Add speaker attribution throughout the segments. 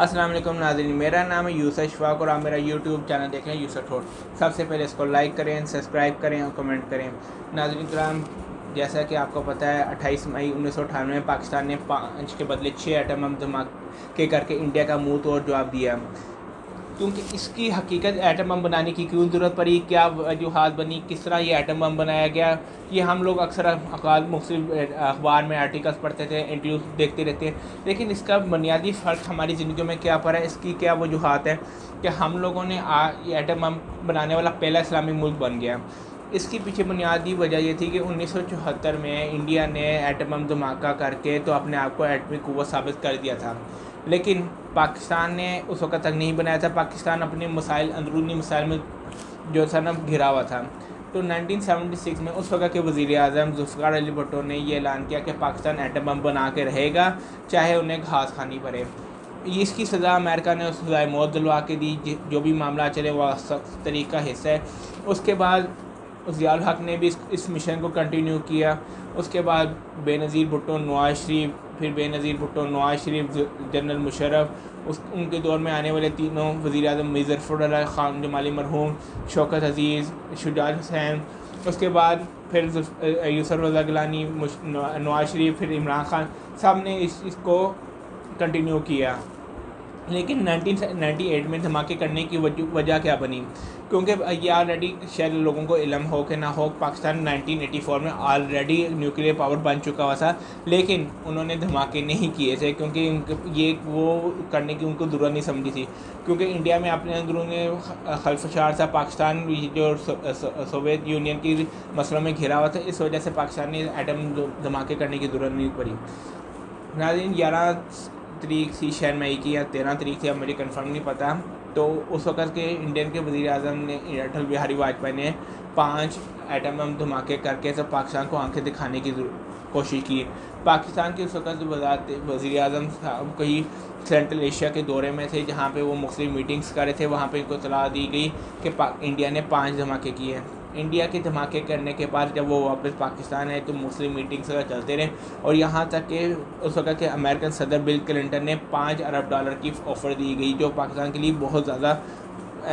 Speaker 1: अस्सलाम वालेकुम नाज़रीन, मेरा नाम है यूसुफ शफाक और आप मेरा यूट्यूब चैनल देख रहे हैं यूसुफ ठोर। सबसे पहले इसको लाइक करें, सब्सक्राइब करें और कमेंट करें। नाज़रीन कराम, जैसा कि आपको पता है 28 मई 1998 में पाकिस्तान ने 5 के बदले 6 एटम बम धमाके करके इंडिया का मुंह तोड़ जवाब दिया। क्योंकि इसकी हकीकत एटम बम बनाने की क्यों ज़रूरत पड़ी, क्या वजूहात बनी, किस तरह ये एटम बम बनाया गया, ये हम लोग अक्सर मुख्तलिफ अखबार में आर्टिकल्स पढ़ते थे, इंटरव्यूज देखते रहते हैं। लेकिन इसका बुनियादी फ़र्क हमारी ज़िंदगी में क्या पड़ा है, इसकी क्या वजूहात है कि हम लोगों ने ये एटम बम बनाने वाला पहला इस्लामी मुल्क बन गया। इसकी पीछे बुनियादी वजह ये थी कि 1974 में इंडिया ने एटम बम धमाका करके तो अपने आप को एटमी क़ुव्वत साबित कर दिया था। लेकिन पाकिस्तान ने उस वक़्त तक नहीं बनाया था। पाकिस्तान अपने मसाइल, अंदरूनी मसाइल में जो था ना घिरा हुआ था। तो 1976 में उस वक़्त के वज़ीर-ए-आज़म ज़ुल्फ़िकार अली भुट्टो ने ये ऐलान किया कि पाकिस्तान एटम बम बना के रहेगा, चाहे उन्हें घास खानी पड़े। इसकी सज़ा अमेरिका ने उस सज़ाए मौत दिलवा के दी। जो भी मामला चले वह सख्त तरीक़ का हिस्सा है। उसके बाद ज़ियाउल हक़ ने भी इस मिशन को कंटिन्यू किया। उसके बाद बेनज़ीर भुट्टो, नवाज़ शरीफ, फिर बेनज़ीर भुट्टो, नवाज़ शरीफ, जनरल मुशर्रफ, उनके दौर में आने वाले तीनों वज़ीर-ए-आज़म मीर ज़फ़रुल्लाह खान जमाली मरहूम, शौकत अज़ीज़, शुजात हुसैन, उसके बाद फिर यूसुफ रज़ा गिलानी, नवाज़ शरीफ, फिर इमरान खान, सब ने इसको कंटिन्यू किया। लेकिन 1998 में धमाके करने की वजह क्या बनी? क्योंकि ये ऑलरेडी शायद लोगों को इल्म हो कि ना हो, पाकिस्तान 1984 में ऑलरेडी न्यूक्लियर पावर बन चुका हुआ था, लेकिन उन्होंने धमाके नहीं किए थे क्योंकि ये वो करने की उनको ज़रूरत नहीं समझी थी। क्योंकि इंडिया में अपने अंदरूनी खलफशार था, पाकिस्तान जो सोवियत यूनियन की मसलों में घिरा हुआ था, इस वजह से पाकिस्तान ने एटम धमाके करने की ज़रूरत नहीं पड़ी। नाज़रीन, 11 तारीख थी शायद मई की या 13 तारीख थी, अब मुझे कंफर्म नहीं पता। तो उस वक़्त के इंडियन के वज़ीर-ए-आज़म ने, अटल बिहारी वाजपेयी ने 5 एटम बम धमाके करके सब पाकिस्तान को आंखें दिखाने की कोशिश की। पाकिस्तान के उस वक़्त वज़ीर-ए-आज़म साहब कहीं सेंट्रल एशिया के दौरे में थे, जहाँ पे वो मुख्तलिफ मीटिंग्स कर रहे थे। वहाँ पे इनको इत्तला दी गई कि इंडिया ने 5 धमाके किए हैं। इंडिया के धमाके करने के बाद जब वो वापस पाकिस्तान आए तो मुस्लिम मीटिंग्स वगैरह चलते रहे, और यहाँ तक कि उस वक्त के अमेरिकन सदर बिल क्लिंटन ने $5 अरब की ऑफ़र दी गई, जो पाकिस्तान के लिए बहुत ज़्यादा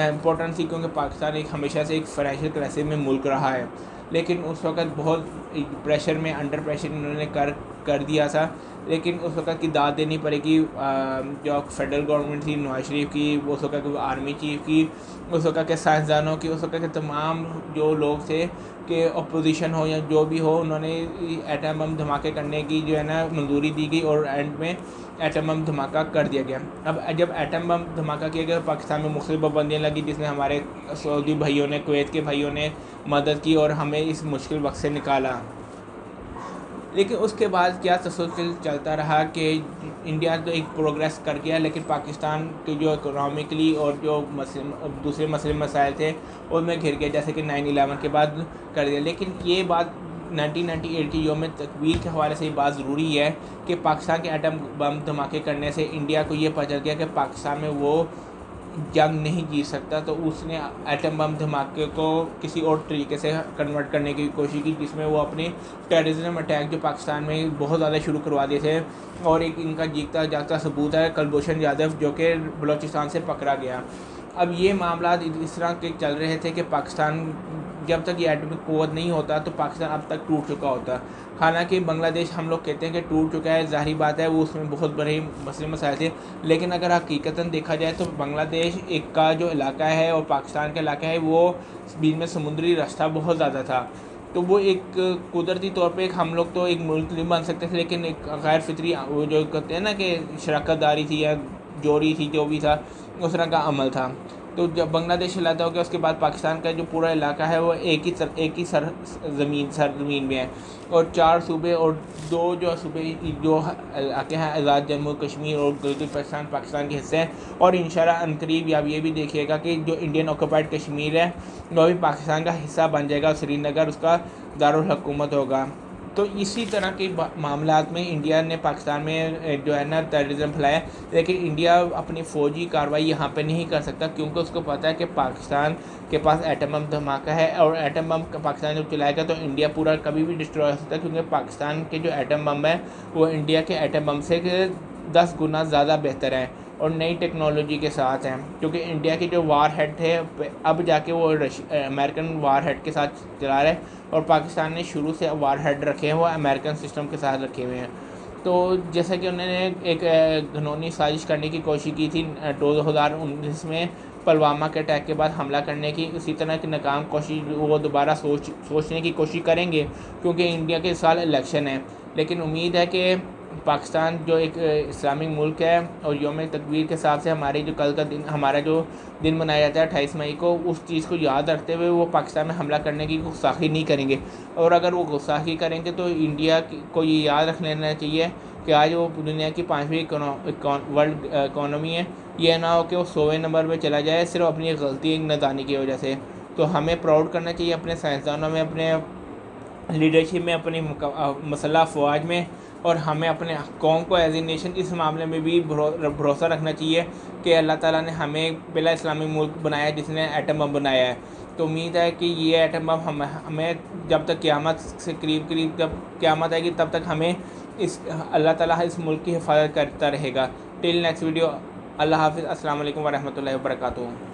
Speaker 1: इम्पोर्टेंट थी, क्योंकि पाकिस्तान हमेशा से एक फाइनेंशियल क्राइसिस में मुल्क रहा है। लेकिन उस वक्त बहुत प्रेशर में, अंडर प्रेशर इन्होंने कर दिया था। लेकिन उस वक्त की दाद देनी पड़ेगी जो फेडरल गवर्नमेंट थी नवाज शरीफ की, उस वक्त की आर्मी चीफ की, उस वक्त के साइंसदानों की, उस वक्त के तमाम जो लोग थे कि अपोजिशन हो या जो भी हो, उन्होंने एटम बम धमाके करने की जो है ना मंजूरी दी गई, और एंड में एटम बम धमाका कर दिया गया। अब जब एटम बम धमाका किया गया, पाकिस्तान में मुख्तलिफ पाबंदियाँ लगी, जिसमें हमारे सऊदी भाइयों ने, कुवैत के भाइयों ने मदद की और हमें इस मुश्किल वक्त से निकाला। लेकिन उसके बाद क्या तसलसल चलता रहा कि इंडिया तो एक प्रोग्रेस कर गया, लेकिन पाकिस्तान के जो इकोनॉमिकली और जो दूसरे मसले मसाइल थे उनमें घिर गया, जैसे कि 9/11 के बाद कर दिया। लेकिन ये बात 1998 की यौम तकबीर के हवाले से ये बात ज़रूरी है कि पाकिस्तान के एटम बम धमाके करने से इंडिया को ये पता चल गया कि पाकिस्तान में वो जंग नहीं जीत सकता, तो उसने एटम बम धमाके को किसी और तरीके से कन्वर्ट करने की कोशिश की, जिसमें वो अपने टेररिज्म अटैक जो पाकिस्तान में बहुत ज़्यादा शुरू करवा दिए थे। और एक इनका जीता जागता सबूत है कुलभूषण यादव, जो कि बलूचिस्तान से पकड़ा गया। अब ये मामला इस तरह के चल रहे थे कि पाकिस्तान जब तक ये एटॉमिक क़ुव्वत नहीं होता तो पाकिस्तान अब तक टूट चुका होता। हालांकि बांग्लादेश हम लोग कहते हैं कि टूट चुका है, ज़ाहिर बात है वो उसमें बहुत बड़े मसले मसाइल थे, लेकिन अगर हकीकतन देखा जाए तो बांग्लादेश एक का जो इलाका है और पाकिस्तान का इलाका है, वो बीच में समुद्री रास्ता बहुत ज़्यादा था। तो वो एक कुदरती तौर पे हम लोग तो एक मुल्क नहीं बन सकते थे, लेकिन एक गैर फितरी वो जो कहते हैं ना कि शराकतदारी थी या जोड़ी थी, जो भी था उस तरह का अमल था। तो जब बांग्लादेश हिलाता हो गया, उसके बाद पाकिस्तान का जो पूरा इलाका है वो एक ही सरजमीन में है, और 4 सूबे और 2 जो सूबे जो इलाके हैं आज़ाद जम्मू कश्मीर और गिलगित बल्तिस्तान पाकिस्तान के हिस्से हैं। और इंशाल्लाह अनकरीब आप ये भी देखिएगा कि जो इंडियन ऑक्यूपाइड कश्मीर है वो भी पाकिस्तान का हिस्सा बन जाएगा, श्रीनगर उसका दारुल हुकूमत होगा। तो इसी तरह के मामलात में इंडिया ने पाकिस्तान में जो है ना टेररिज्म फैलाया, लेकिन इंडिया अपनी फ़ौजी कार्रवाई यहाँ पे नहीं कर सकता, क्योंकि उसको पता है कि पाकिस्तान के पास एटम बम धमाका है, और एटम बम पाकिस्तान जब चलाएगा तो इंडिया पूरा कभी भी डिस्ट्रॉय हो सकता है, क्योंकि पाकिस्तान के जो एटम बम है वो इंडिया के एटम बम से 10 गुना ज़्यादा बेहतर है और नई टेक्नोलॉजी के साथ हैं, क्योंकि इंडिया के जो वार हेड थे अब जाके वो अमेरिकन वार हेड के साथ चला रहे हैं और पाकिस्तान ने शुरू से वार हेड रखे हैं वो अमेरिकन सिस्टम के साथ रखे हुए हैं। तो जैसा कि उन्होंने एक घिनौनी साजिश करने की कोशिश की थी 2019 में पुलवामा के अटैक के बाद हमला करने की, उसी तरह की नाकाम कोशिश वो दोबारा सोचने की कोशिश करेंगे, क्योंकि इंडिया के साल इलेक्शन है। लेकिन उम्मीद है कि पाकिस्तान जो एक इस्लामिक मुल्क है और यौम तकबीर के हिसाब से हमारी जो कल का दिन हमारा जो दिन मनाया जाता है 28 मई को, उस चीज़ को याद रखते हुए वो पाकिस्तान में हमला करने की गुस्ताखी नहीं करेंगे। और अगर वो गुस्ताखी करेंगे तो इंडिया को ये याद रख लेना चाहिए कि आज वो दुनिया की 5वीं वर्ल्ड इकॉनमी है। ये ना हो कि वो 100वें नंबर पर चला जाए सिर्फ अपनी गलती एक नादानी की वजह से। तो हमें प्राउड करना चाहिए अपने साइंसदानों में, अपने लीडरशिप में, अपनी मसल्ह अफवाज में, और हमें अपने कौम को एज ए नेशन इस मामले में भी भरोसा रखना चाहिए कि अल्लाह ताला ने हमें पहला इस्लामिक मुल्क बनाया जिसने एटम बम बनाया है। तो उम्मीद है कि ये एटम बम हमें जब तक क़यामत से करीब जब क़यामत आएगी तब तक हमें इस अल्लाह ताला इस मुल्क की हिफाजत करता रहेगा। टिल नेक्स्ट वीडियो, अल्लाह हाफ़िज़, अस्सलाम वालेकुम व रहमतुल्लाहि व बरकातुहू।